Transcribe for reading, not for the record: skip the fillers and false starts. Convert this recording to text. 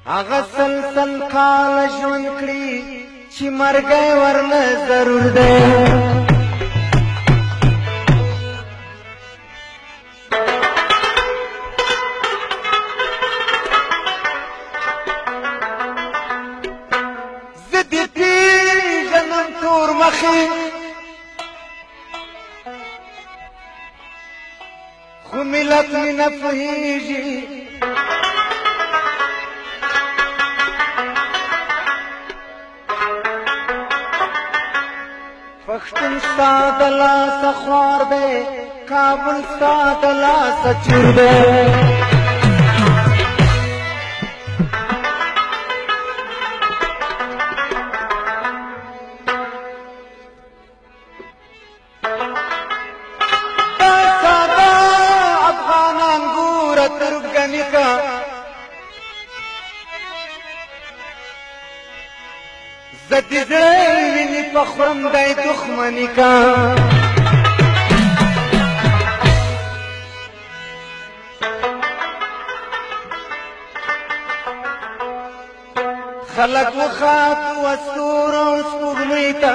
هغه سلسل کال ژوند کړي چې مرګ ورله ضرور دی زه دې پېژنم تور مخې خو ملت مې نه پوهېږي پښتون ستا د لاسه خوار دی کابل ستا د لاسه چور دی دا ساده افغانان ګوره تربګني که زه دې زړه وینې په خورم دی دښمني که خلک وخاتو ستورو سپوږمۍ ته